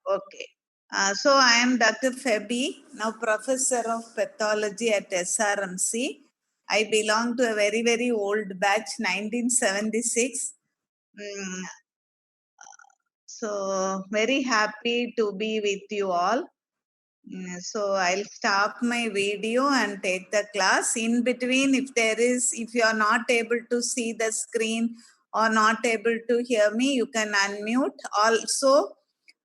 Okay. So I am Dr. Febi, now Professor of Pathology at SRMC. I belong to a very, very old batch, 1976. Mm, so very happy to be with you all. So I'll stop my video and take the class. In between, if you are not able to see the screen or not able to hear me, you can unmute. Also,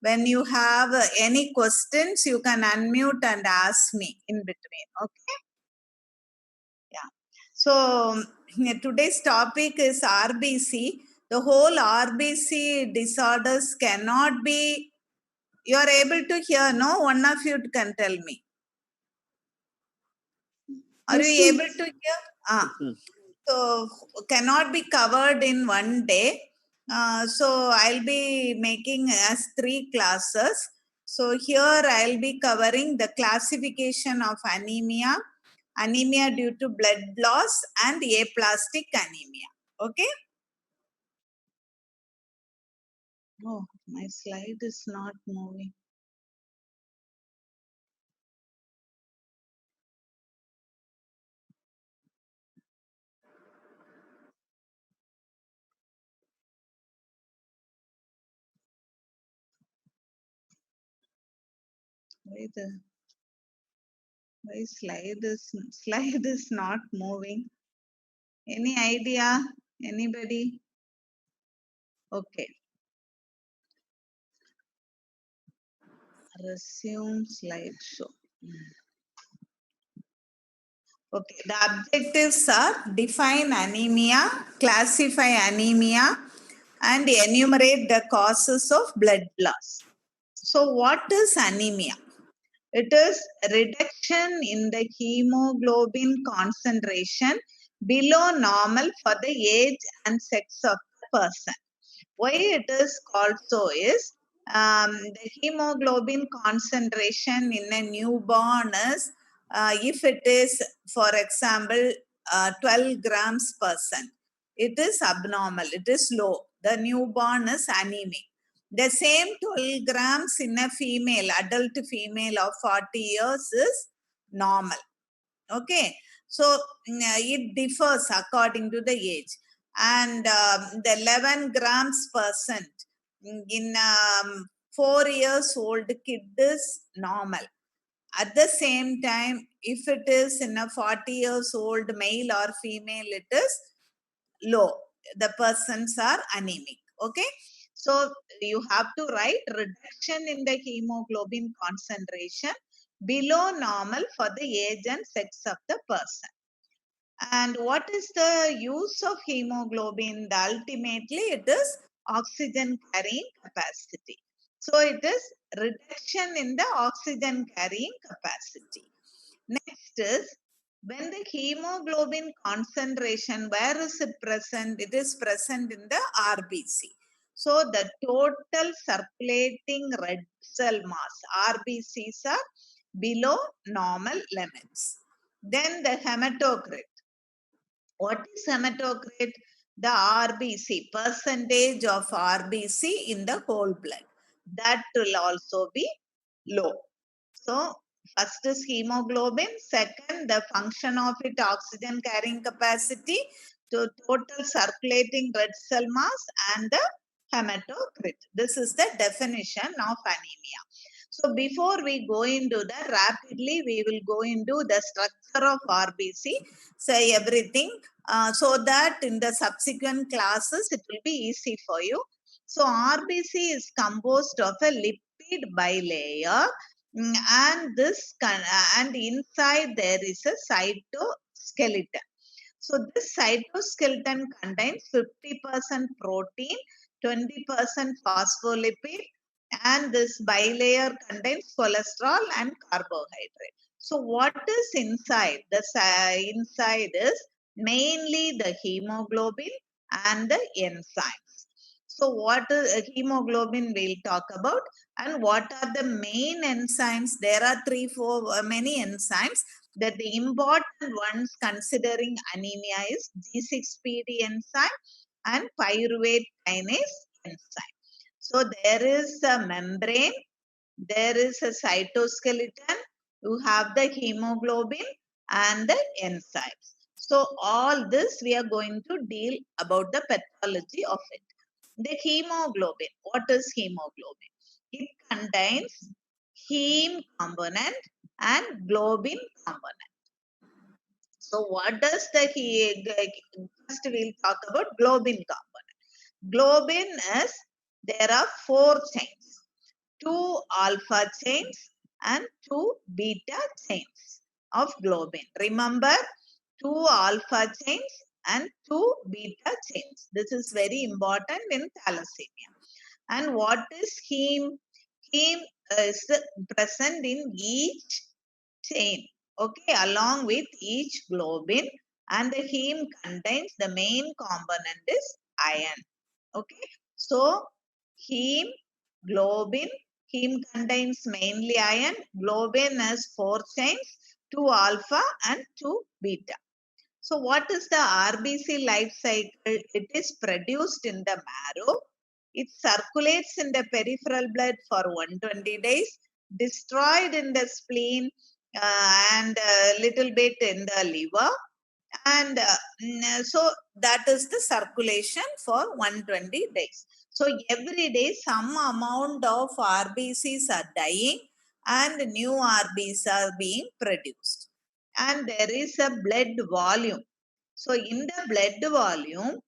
when you have any questions, you can unmute and ask me in between. Okay. Yeah. So today's topic is RBC. The whole RBC disorders cannot be. You are able to hear, no? One of you can tell me. Are you able to hear? So cannot be covered in one day. So I'll be making as 3 classes. So here I'll be covering the classification of anemia, anemia due to blood loss, and aplastic anemia. Okay. Oh, my slide is not moving. Why slide is not moving? Any idea? Anybody? Okay. Resume slideshow. Okay, the objectives are define anemia, classify anemia, and enumerate the causes of blood loss. So, what is anemia? It is reduction in the hemoglobin concentration below normal for the age and sex of the person. Why it is called so is the hemoglobin concentration in a newborn is if it is, for example, 12 grams per cent, it is abnormal, it is low. The newborn is anemic. The same 12 grams in a female, adult female of 40 years is normal. Okay. So it differs according to the age. And the 11 grams per cent in 4 years old kid is normal. At the same time, if it is in a 40 years old male or female, it is low. The persons are anemic. Okay. So you have to write reduction in the hemoglobin concentration below normal for the age and sex of the person. And what is the use of hemoglobin? Ultimately, it is oxygen carrying capacity. So it is reduction in the oxygen carrying capacity. Next is when the hemoglobin concentration, where is it present? It is present in the RBC. So the total circulating red cell mass, RBCs, are below normal limits. Then the hematocrit. What is hematocrit? The RBC, percentage of RBC in the whole blood. That will also be low. So, first is hemoglobin, second, the function of its oxygen carrying capacity, to total circulating red cell mass, and the hematocrit. This is the definition of anemia. So, before we go into the rapidly, we will go into the structure of RBC, say everything, so that in the subsequent classes it will be easy for you. So, RBC is composed of a lipid bilayer. And and inside there is a cytoskeleton. So this cytoskeleton contains 50% protein, 20% phospholipid, and this bilayer contains cholesterol and carbohydrate. So what is inside? The inside is mainly the hemoglobin and the enzymes. So what is hemoglobin we'll talk about, and what are the main enzymes? There are 3-4 many enzymes. That the important ones considering anemia is G6PD enzyme and pyruvate kinase enzyme. So there is a membrane there is a cytoskeleton, you have the hemoglobin and the enzymes. So all this we are going to deal about the pathology of it. The hemoglobin, what is hemoglobin? It contains heme component and globin component. So what does first we'll talk about globin component. Globin is, there are 4 chains, 2 alpha chains and 2 beta chains of globin. Remember, 2 alpha chains and 2 beta chains. This is very important in thalassemia. And what is heme? Heme is present in each chain, okay, along with each globin, and the heme contains, the main component is iron, okay. So heme, globin, heme contains mainly iron, globin has 4 chains, 2 alpha and 2 beta. So what is the RBC life cycle? It is produced in the marrow. It circulates in the peripheral blood for 120 days, destroyed in the spleen and a little bit in the liver. And so that is the circulation for 120 days. So every day some amount of RBCs are dying and new RBCs are being produced. And there is a blood volume. So in the blood volume,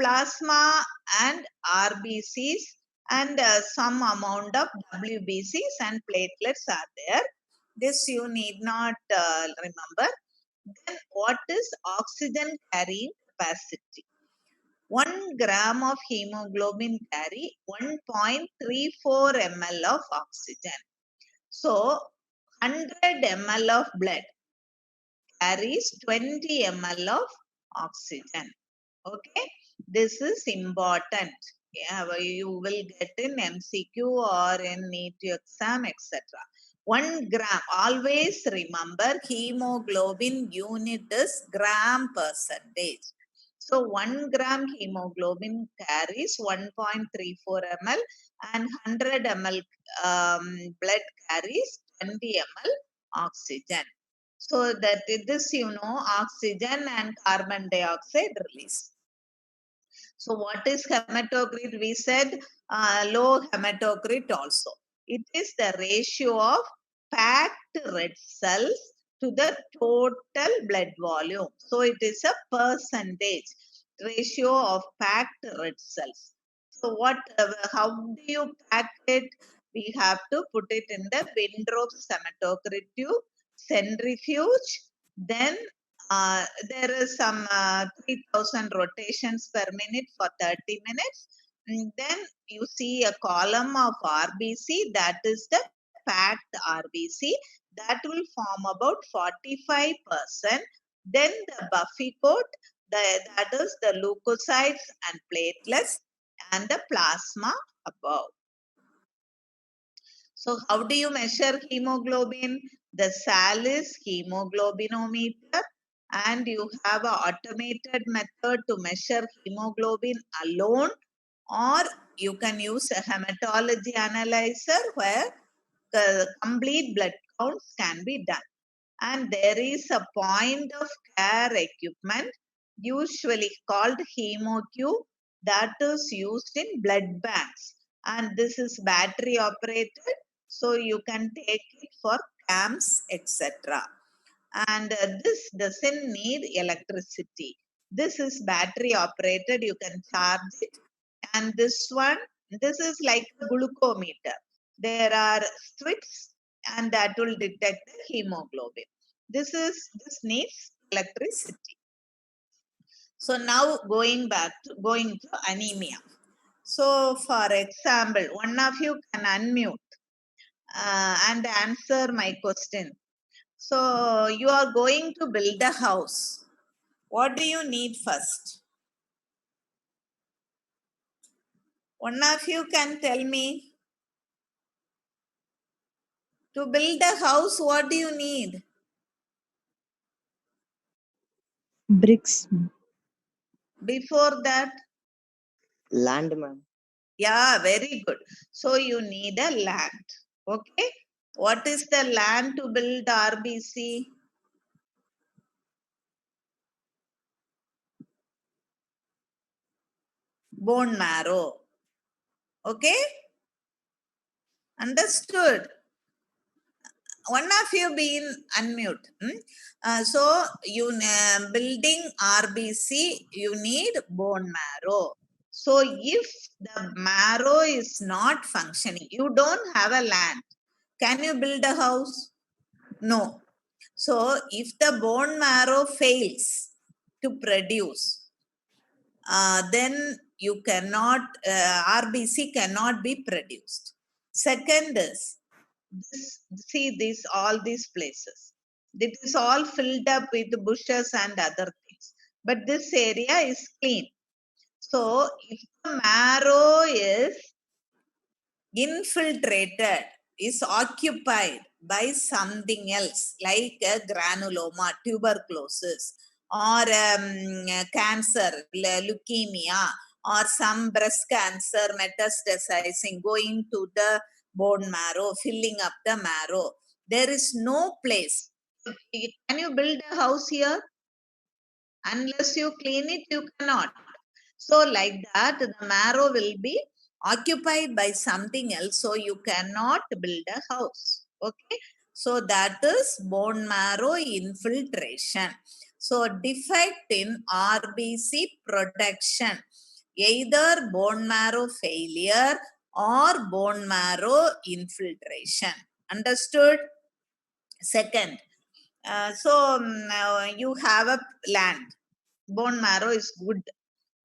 plasma and RBCs and some amount of WBCs and platelets are there. This you need not remember. Then what is oxygen carrying capacity? 1 gram of hemoglobin carry 1.34 ml of oxygen. So 100 ml of blood carries 20 ml of oxygen. Okay, this is important. Yeah, you will get in MCQ or in NEET exam, etc. 1 gram. Always remember, hemoglobin unit is gram percentage. So 1 gram hemoglobin carries 1.34 ml and 100 ml blood carries 20 ml oxygen. So that this, oxygen and carbon dioxide release. So what is hematocrit? We said low hematocrit also. It is the ratio of packed red cells to the total blood volume. So it is a percentage ratio of packed red cells. So how do you pack it? We have to put it in the Winthrop hematocrit tube, centrifuge, then there is some 3000 rotations per minute for 30 minutes. And then you see a column of RBC, that is the packed RBC, that will form about 45%. Then the buffy coat, that is the leukocytes and platelets and the plasma above. So how do you measure hemoglobin? The Salis hemoglobinometer, and you have an automated method to measure hemoglobin alone, or you can use a hematology analyzer where the complete blood counts can be done. And there is a point of care equipment usually called HemoCube that is used in blood banks, and this is battery operated, so you can take it for camps, etc. And this doesn't need electricity. This is battery operated, you can charge it. And this one, this is like a glucometer. There are strips and that will detect the hemoglobin. This needs electricity. So now going to anemia. So for example, one of you can unmute and answer my question. So you are going to build a house. What do you need first? One of you can tell me. To build a house, what do you need? Bricks. Before that? Land, ma'am. Yeah, very good. So you need a land. Okay. What is the land to build RBC? Bone marrow. Okay. Understood. One of you been unmute. So you building RBC, you need bone marrow. So if the marrow is not functioning, you don't have a land. Can you build a house? No. So if the bone marrow fails to produce, then you cannot, RBC cannot be produced. Second is, see this, all these places. It is all filled up with bushes and other things. But this area is clean. So if the marrow is infiltrated, is occupied by something else like a granuloma, tuberculosis, or cancer, leukemia, or some breast cancer metastasizing, going to the bone marrow, filling up the marrow. There is no place. Can you build a house here? Unless you clean it, you cannot. So like that, the marrow will be occupied by something else. So you cannot build a house. Okay. So that is bone marrow infiltration. So defect in RBC production, either bone marrow failure or bone marrow infiltration. Understood? Second, you have a land. Bone marrow is good.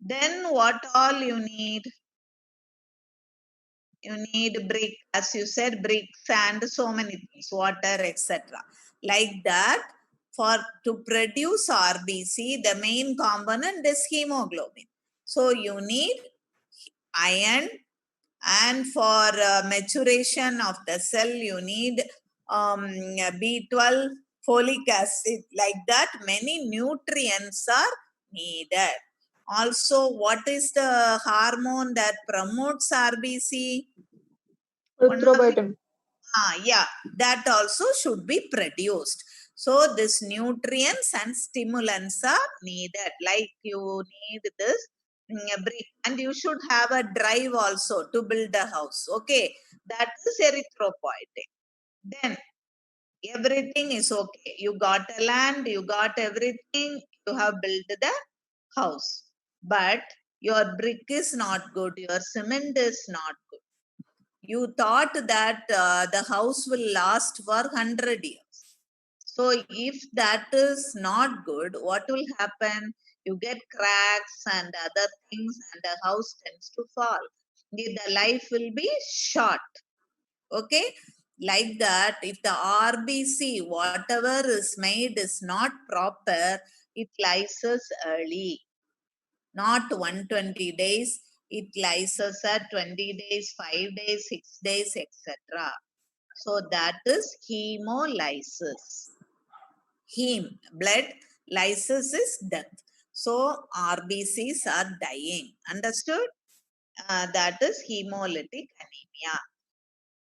Then what all you need? You need brick, as you said, brick, sand, so many things, water, etc. Like that, for to produce RBC, the main component is hemoglobin. So you need iron, and for maturation of the cell, you need B12, folic acid. Like that, many nutrients are needed. Also, what is the hormone that promotes RBC? One of you, Erythropoietin. yeah, that also should be produced. So this nutrients and stimulants are needed. Like you need this brick, and you should have a drive also to build a house. Okay, that is erythropoietin. Then everything is okay. You got a land, you got everything, you have built the house. But your brick is not good, your cement is not good. You thought that the house will last for 100 years. So if that is not good, what will happen? You get cracks and other things, and the house tends to fall. The life will be short. Okay, like that, if the RBC, whatever is made, is not proper, it lyses early. Not 120 days, it lyses at 20 days, 5 days, 6 days, etc. So that is hemolysis. Heme, blood, lysis is death. So RBCs are dying. Understood? That is hemolytic anemia.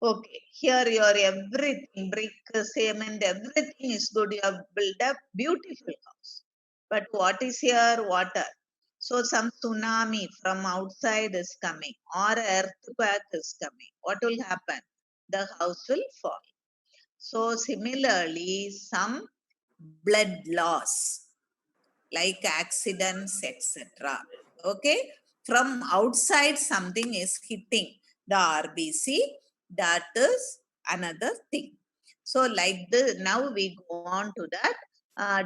Okay, here your everything, brick, cement, everything is good. You have built a beautiful house. But what is here? Water. So some tsunami from outside is coming, or earthquake is coming. What will happen? The house will fall. So similarly, some blood loss, like accidents, etc. Okay, from outside something is hitting the RBC. That is another thing. So like the now we go on to that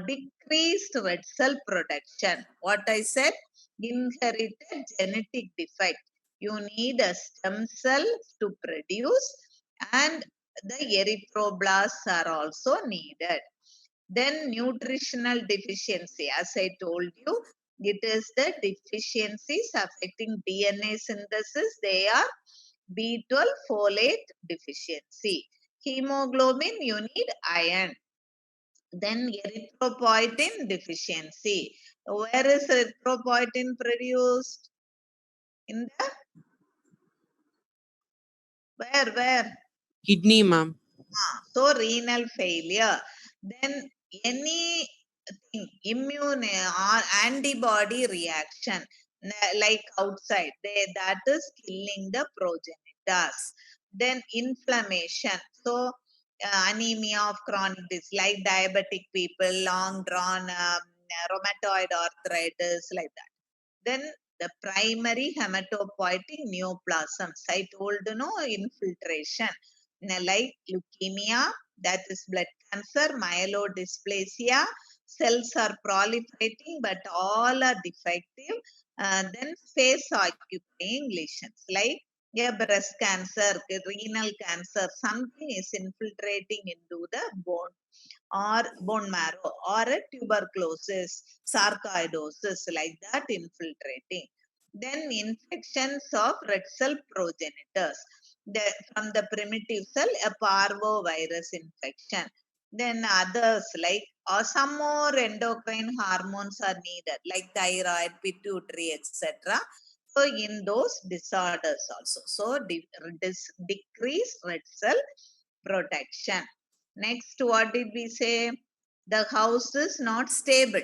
decreased red cell production. What I said, inherited genetic defect. You need a stem cell to produce, and the erythroblasts are also needed. Then nutritional deficiency, as I told you, it is the deficiencies affecting DNA synthesis. They are B12 folate deficiency. Hemoglobin, you need iron. Then erythropoietin deficiency. Where is erythropoietin produced? In the where? Kidney, ma'am. So renal failure. Then any immune or antibody reaction like outside, that is killing the progenitors. Then inflammation. So anemia of chronic disease like diabetic people, long drawn rheumatoid arthritis, like that. Then the primary hematopoietic neoplasms. I told infiltration. Like leukemia, that is blood cancer, myelodysplasia, cells are proliferating but all are defective. Then space occupying lesions like breast cancer, renal cancer, something is infiltrating into the bone or bone marrow or a tuberculosis, sarcoidosis, like that infiltrating. Then infections of red cell progenitors, from the primitive cell, a parvovirus infection. Then others like or some more endocrine hormones are needed like thyroid, pituitary, etc. So in those disorders also, so decrease red cell protection. Next, what did we say? The house is not stable.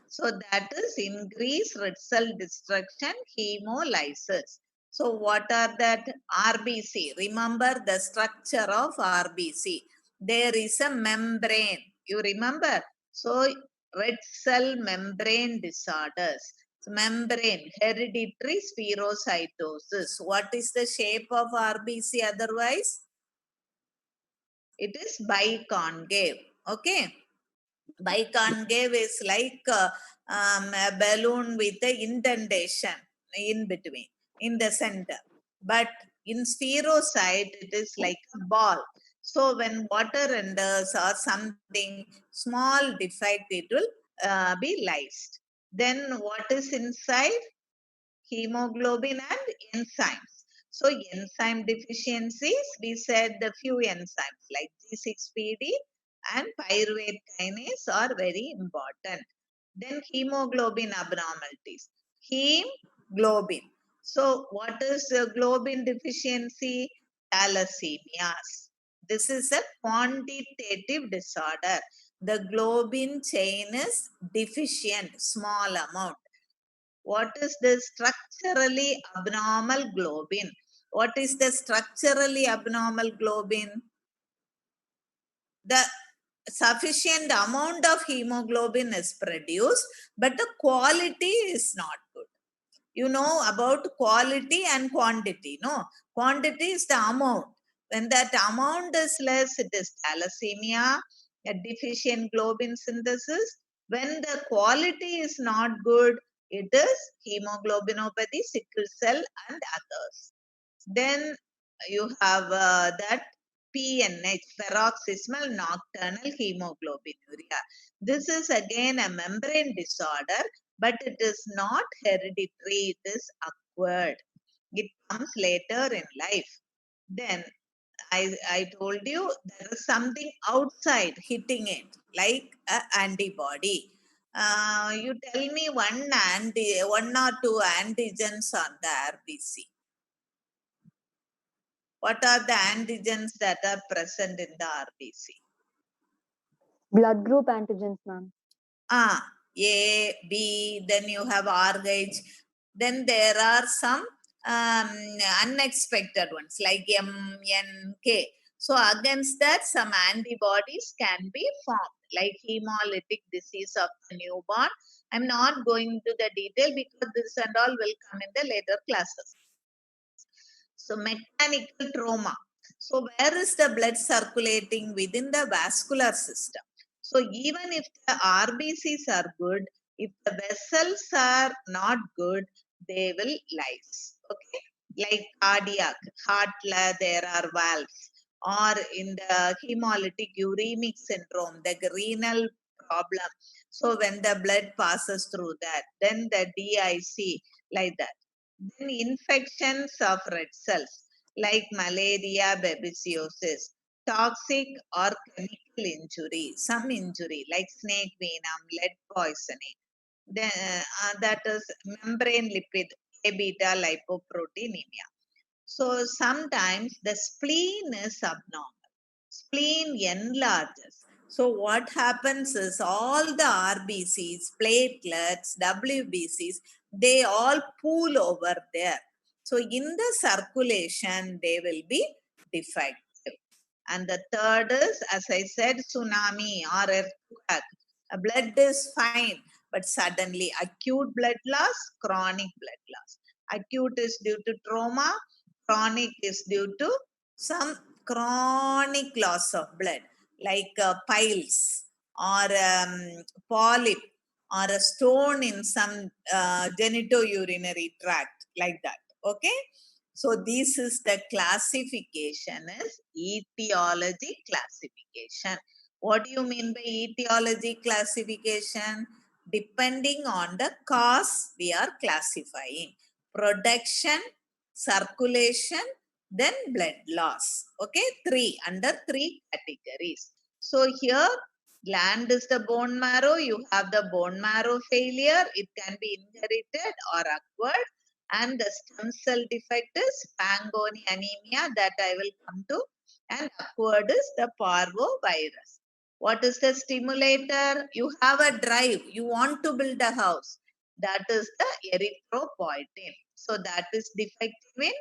So that is increased red cell destruction, hemolysis. So what are that? RBC. Remember the structure of RBC. There is a membrane. You remember? So red cell membrane disorders. So membrane, hereditary spherocytosis. What is the shape of RBC otherwise? It is biconcave. Okay. Biconcave is like a balloon with the indentation in between, in the center. But in spherocyte, it is like a ball. So when water enters or something small defect, it will be lysed. Then what is inside? Hemoglobin and enzymes. So enzyme deficiencies, we said the few enzymes like G6PD and pyruvate kinase are very important. Then hemoglobin abnormalities. Hemoglobin. So what is globin deficiency? Thalassemias. This is a quantitative disorder. The globin chain is deficient, small amount. What is the structurally abnormal globin? What is the structurally abnormal globin? The sufficient amount of hemoglobin is produced, but the quality is not good. You know about quality and quantity, no? Quantity is the amount. When that amount is less, it is thalassemia, a deficient globin synthesis. When the quality is not good, it is hemoglobinopathy, sickle cell, and others. Then you have that PNH, paroxysmal nocturnal hemoglobinuria. This is again a membrane disorder, but it is not hereditary, it is acquired. It comes later in life. Then I told you there is something outside hitting it, like an antibody. You tell me one or two antigens on the RBC. What are the antigens that are present in the RBC? Blood group antigens, ma'am. A, B, then you have RH. Then there are some unexpected ones like M, N, K. So against that, some antibodies can be formed, like hemolytic disease of the newborn. I'm not going into the detail because this and all will come in the later classes. So mechanical trauma. So where is the blood circulating within the vascular system? So even if the RBCs are good, if the vessels are not good, they will lyse. Okay, like cardiac, heart, there are valves, or in the hemolytic uremic syndrome, the renal problem. So when the blood passes through that, then the DIC, like that. Then infections of red cells like malaria, babesiosis, toxic or chemical injury, some injury like snake venom, lead poisoning. Then that is membrane lipid A beta lipoproteinemia. So sometimes the spleen is abnormal. Spleen enlarges. So what happens is all the RBCs, platelets, WBCs, they all pool over there. So in the circulation, they will be defective. And the third is, as I said, tsunami or earthquake. Blood is fine, but suddenly acute blood loss, chronic blood loss. Acute is due to trauma, chronic is due to some chronic loss of blood, like piles or polyp or a stone in some genitourinary tract, like that. Okay. So this is the classification is etiology classification. What do you mean by etiology classification? Depending on the cause, we are classifying production, circulation, then blood loss. Okay, under three categories. So here, gland is the bone marrow. You have the bone marrow failure. It can be inherited or acquired. And the stem cell defect is Pangoni anemia that I will come to. And acquired is the parvovirus. What is the stimulator? You have a drive. You want to build a house. That is the erythropoietin. So that is defective in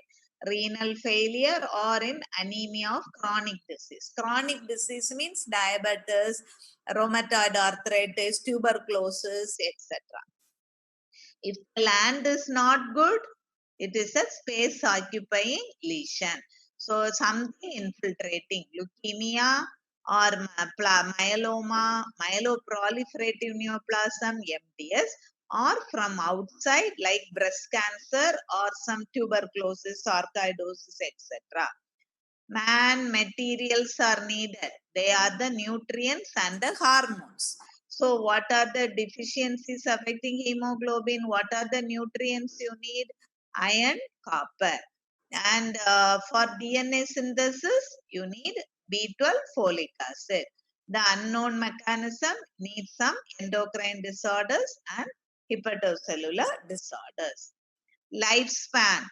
renal failure or in anemia of chronic disease. Chronic disease means diabetes, rheumatoid arthritis, tuberculosis, etc. If the land is not good, it is a space occupying lesion. So something infiltrating, leukemia or myeloma, myeloproliferative neoplasm, MDS, or from outside like breast cancer or some tuberculosis, sarcoidosis, etc. Man materials are needed. They are the nutrients and the hormones. So what are the deficiencies affecting hemoglobin? What are the nutrients you need? Iron, copper. And for DNA synthesis, you need B12 folic acid. The unknown mechanism needs some endocrine disorders and hepatocellular disorders. Lifespan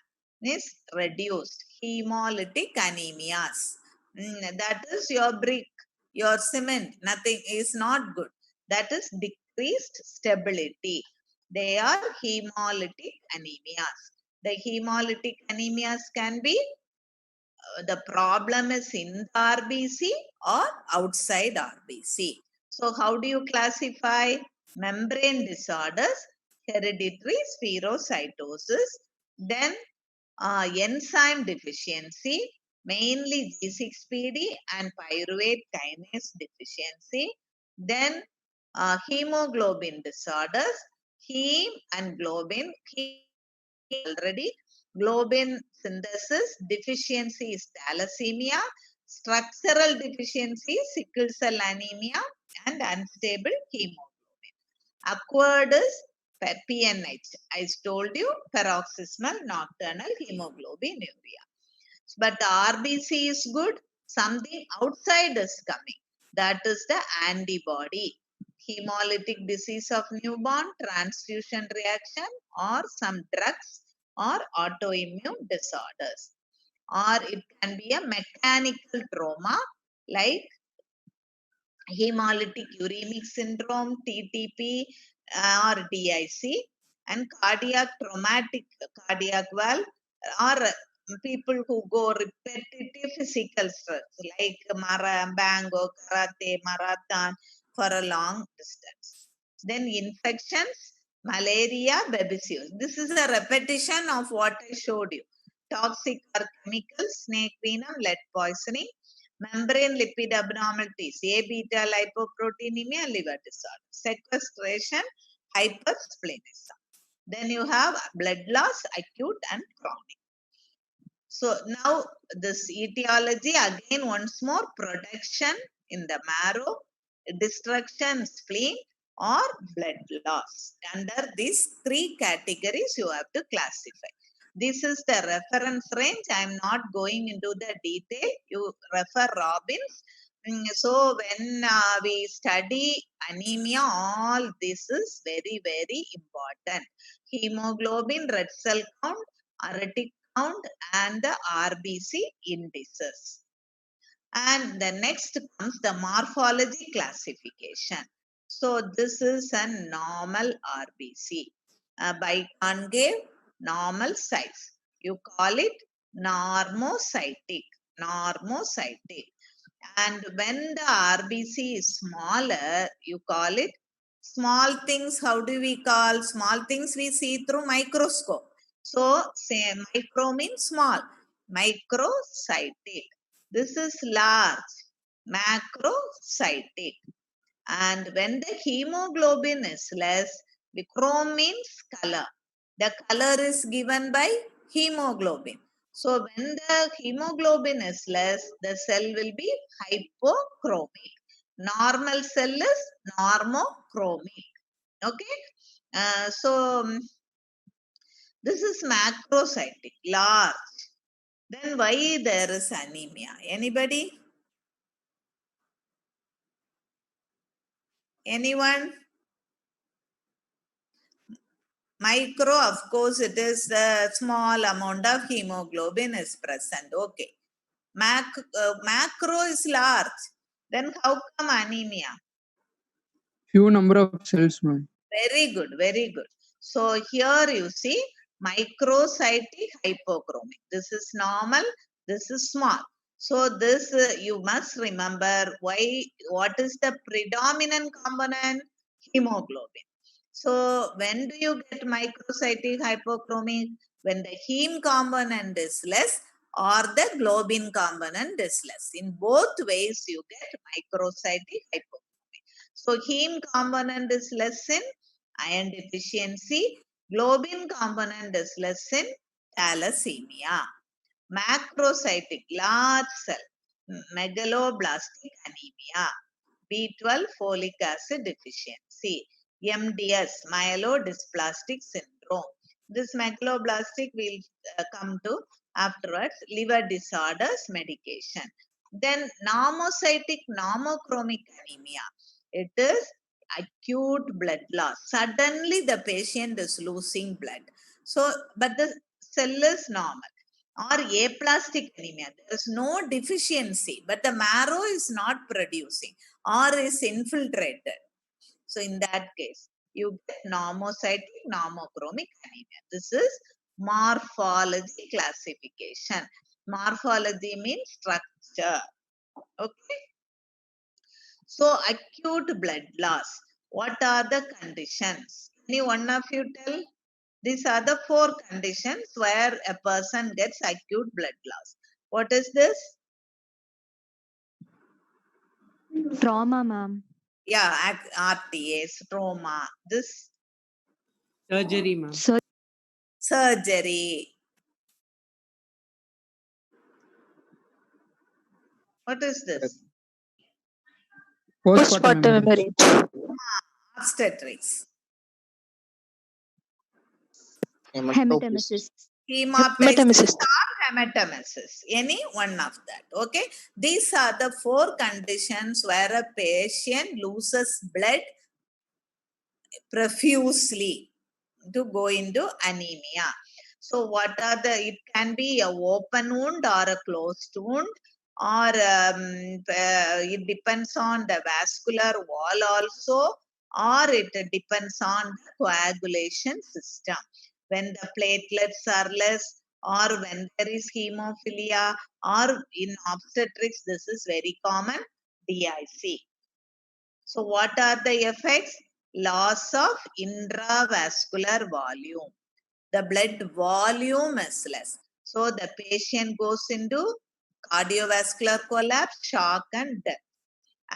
is reduced. Hemolytic anemias. That is your brick, your cement, nothing is not good. That is decreased stability. They are hemolytic anemias. The hemolytic anemias can be the problem is in the RBC or outside RBC. So how do you classify membrane disorders, hereditary spherocytosis, then enzyme deficiency, mainly G6PD and pyruvate kinase deficiency, then hemoglobin disorders, heme and globin, already. Globin synthesis deficiency is thalassemia, structural deficiency, sickle cell anemia, and unstable hemoglobin. Acquired is PNH. I told you paroxysmal nocturnal hemoglobinuria. But the RBC is good, something outside is coming. That is the antibody. Hemolytic disease of newborn, transfusion reaction, or some drugs or autoimmune disorders. Or it can be a mechanical trauma like hemolytic uremic syndrome, TTP, or DIC, and cardiac traumatic cardiac valve, or people who go repetitive physical stress like bango, karate, marathon for a long distance. Then infections, malaria, babesiosis. This is a repetition of what I showed you. Toxic or chemicals, snake venom, lead poisoning, membrane lipid abnormalities, A beta lipoproteinemia, liver disorder, sequestration, hypersplenism. Then you have blood loss, acute and chronic. So now this etiology again once more, production in the marrow, destruction spleen or blood loss. Under these three categories you have to classify. This is the reference range. I am not going into the detail. You refer Robbins. So when we study anemia, all this is very, very important. Hemoglobin, red cell count, arteritic count and the RBC indices. And the next comes the morphology classification. So this is a normal RBC, biconcave normal size. You call it normocytic, normocytic. And when the RBC is smaller, you call it small things. How do we call small things? We see through microscope. So say micro means small, microcytic. This is large, macrocytic. And when the hemoglobin is less, the chrome means color. The color is given by hemoglobin. So when the hemoglobin is less, the cell will be hypochromic. Normal cell is normochromic. Okay. This is macrocytic, large. Then why there is anemia? Anybody? Anyone? Micro, of course, it is the small amount of hemoglobin is present. Okay. Macro is large. Then how come anemia? Few number of cells, ma'am. Very good, very good. So here you see microcytic hypochromic. This is normal, this is small. So this you must remember what is the predominant component? Hemoglobin. So when do you get microcytic hypochromic? When the heme component is less or the globin component is less. In both ways you get microcytic hypochromic. So heme component is less in iron deficiency. Globin component is less in thalassemia. Macrocytic, large cell, megaloblastic anemia. B12 folic acid deficiency. MDS, myelodysplastic syndrome. This megaloblastic will come to afterwards. Liver disorders medication. Then normocytic normochromic anemia. It is acute blood loss. Suddenly the patient is losing blood. So, but the cell is normal. Or aplastic anemia. There is no deficiency, but the marrow is not producing or is infiltrated. So in that case, you get normocytic normochromic anemia. This is morphology classification. Morphology means structure. Okay. So acute blood loss. What are the conditions? Any one of you tell? These are the 4 conditions where a person gets acute blood loss. What is this? Trauma, ma'am. Yeah, RTAs, trauma. This Surgery, ma'am. surgery. What is this? Postpartum hemorrhage. Obstetrics. Hematemesis. Hemoptysis or hematemesis. Any one of that. Okay. These are the 4 conditions where a patient loses blood profusely to go into anemia. So what are it can be a open wound or a closed wound, or it depends on the vascular wall also, or it depends on the coagulation system. When the platelets are less, or when there is hemophilia, or in obstetrics, this is very common, DIC. So what are the effects? Loss of intravascular volume. The blood volume is less. So the patient goes into cardiovascular collapse, shock and death.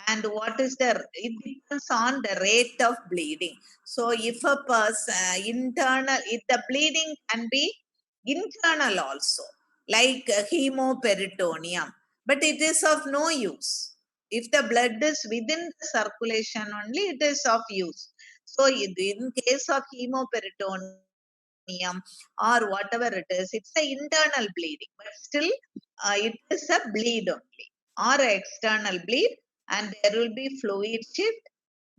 And what is it depends on the rate of bleeding. So if a person if the bleeding can be internal also, like hemoperitoneum, but it is of no use. If the blood is within the circulation only, it is of use. So in case of hemoperitoneum or whatever it is, it's an internal bleeding, but still it is a bleed only, or external bleed, and there will be fluid shift.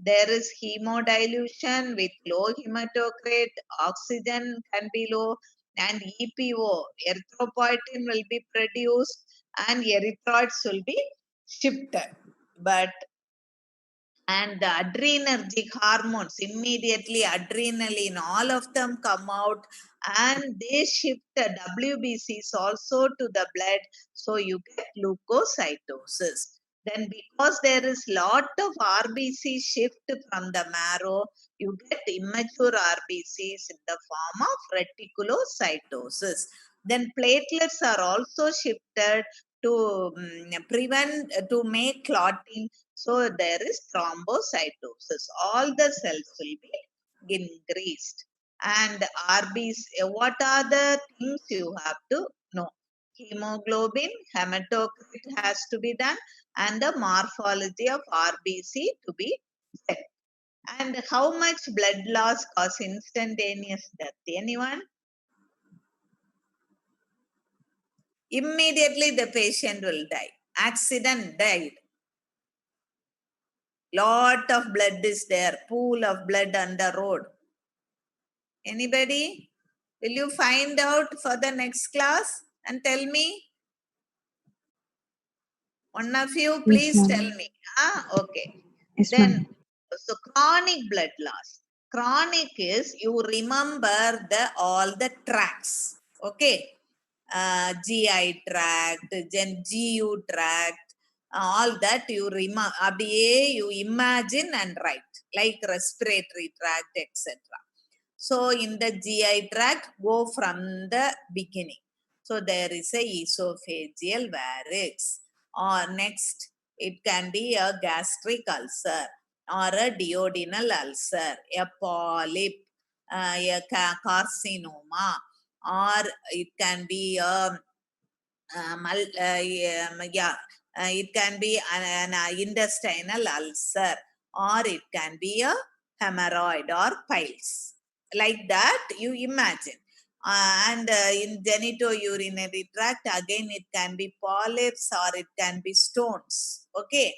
There is hemodilution with low hematocrit, oxygen can be low, and EPO, erythropoietin will be produced and erythroids will be shifted. But and the adrenergic hormones, immediately adrenaline, all of them come out and they shift the WBCs also to the blood, so you get leukocytosis. Then because there is lot of RBC shift from the marrow, you get immature RBCs in the form of reticulocytosis. Then platelets are also shifted to prevent, to make clotting, so there is thrombocytosis. All the cells will be increased. And RBC, what are the things you have to know? Hemoglobin, hematocrit has to be done, and the morphology of RBC to be checked. And how much blood loss cause instantaneous death? Anyone? Immediately the patient will die. Accident, died. Lot of blood is there, pool of blood on the road. Anybody? Will you find out for the next class and tell me? One of you, Yes, please ma'am. tell me. Okay. Yes, Then, ma'am. so chronic blood loss. Chronic is you remember the all the tracts. Okay. GI tract, then GU tract, all that you remember. You imagine and write, like respiratory tract, etc. So in the GI tract, go from the beginning. So there is a esophageal varix. Or next, it can be a gastric ulcer or a duodenal ulcer, a polyp, a carcinoma, or it can be a it can be an intestinal ulcer, or it can be a hemorrhoid or piles. Like that, you imagine. And in genitourinary tract, again, it can be polyps or it can be stones. Okay.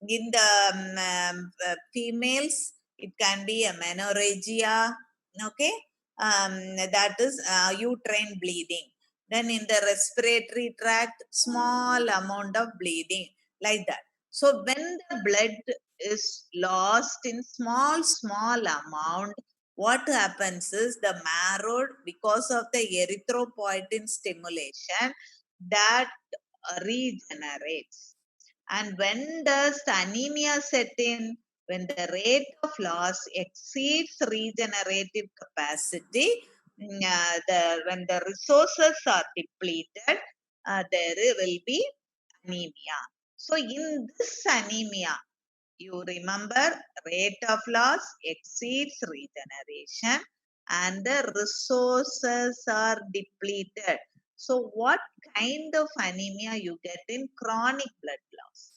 In the females, it can be a menorrhagia. Okay. That is uterine bleeding. Then in the respiratory tract, small amount of bleeding, like that. So when the blood is lost in small amount, what happens is the marrow, because of the erythropoietin stimulation, that regenerates. And when does the anemia set in? When the rate of loss exceeds regenerative capacity, when the resources are depleted, there will be anemia. So in this anemia, you remember rate of loss exceeds regeneration and the resources are depleted. So what kind of anemia you get in chronic blood loss?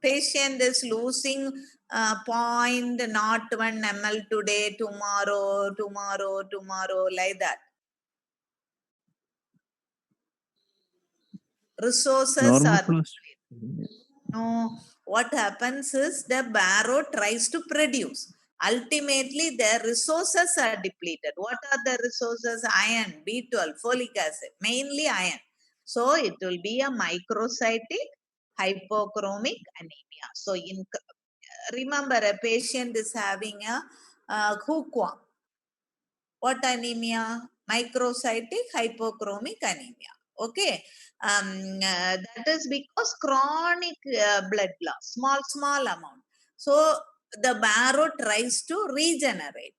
Patient is losing 0.01 ml today, tomorrow, like that. Resources Normal are plus. no. What happens is the marrow tries to produce. Ultimately, their resources are depleted. What are the resources? Iron, B12, folic acid, mainly iron. So it will be a microcytic hypochromic anemia. So remember, a patient is having a hookworm. What anemia? Microcytic hypochromic anemia. Okay. That is because chronic blood loss, small amount. So the marrow tries to regenerate.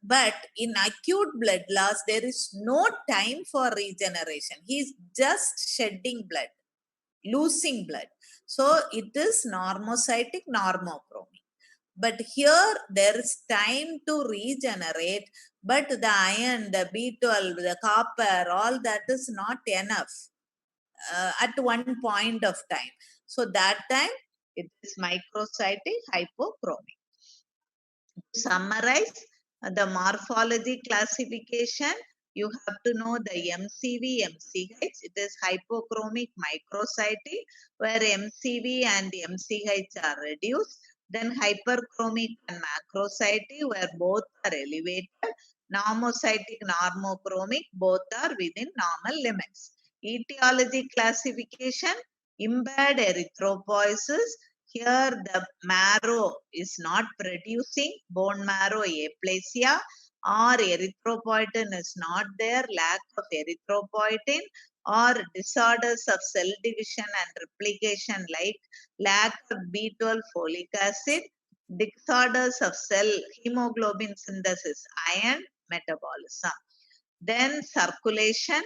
But in acute blood loss, there is no time for regeneration. He's just shedding blood, losing blood. So it is normocytic, normochromic. But here there is time to regenerate, but the iron, the B12, the copper, all that is not enough at one point of time. So that time it is microcytic hypochromic. To summarize the morphology classification, you have to know the MCV, MCH. It is hypochromic microcytic, where MCV and MCH are reduced. Then hyperchromic and macrocytic, where both are elevated. Normocytic, normochromic, both are within normal limits. Etiology classification, impaired erythropoiesis. Here the marrow is not producing bone marrow aplasia, or erythropoietin is not there, lack of erythropoietin, or disorders of cell division and replication like lack of B12 folic acid, disorders of cell hemoglobin synthesis, iron metabolism. Then circulation,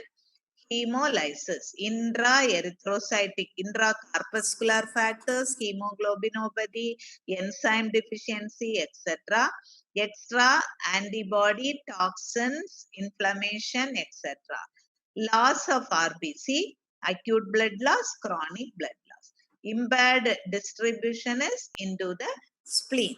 hemolysis, intra-erythrocytic, intracorpuscular factors, hemoglobinopathy, enzyme deficiency, etc. Extra antibody, toxins, inflammation, etc. Loss of RBC, acute blood loss, chronic blood loss. Impaired distribution is into the spleen.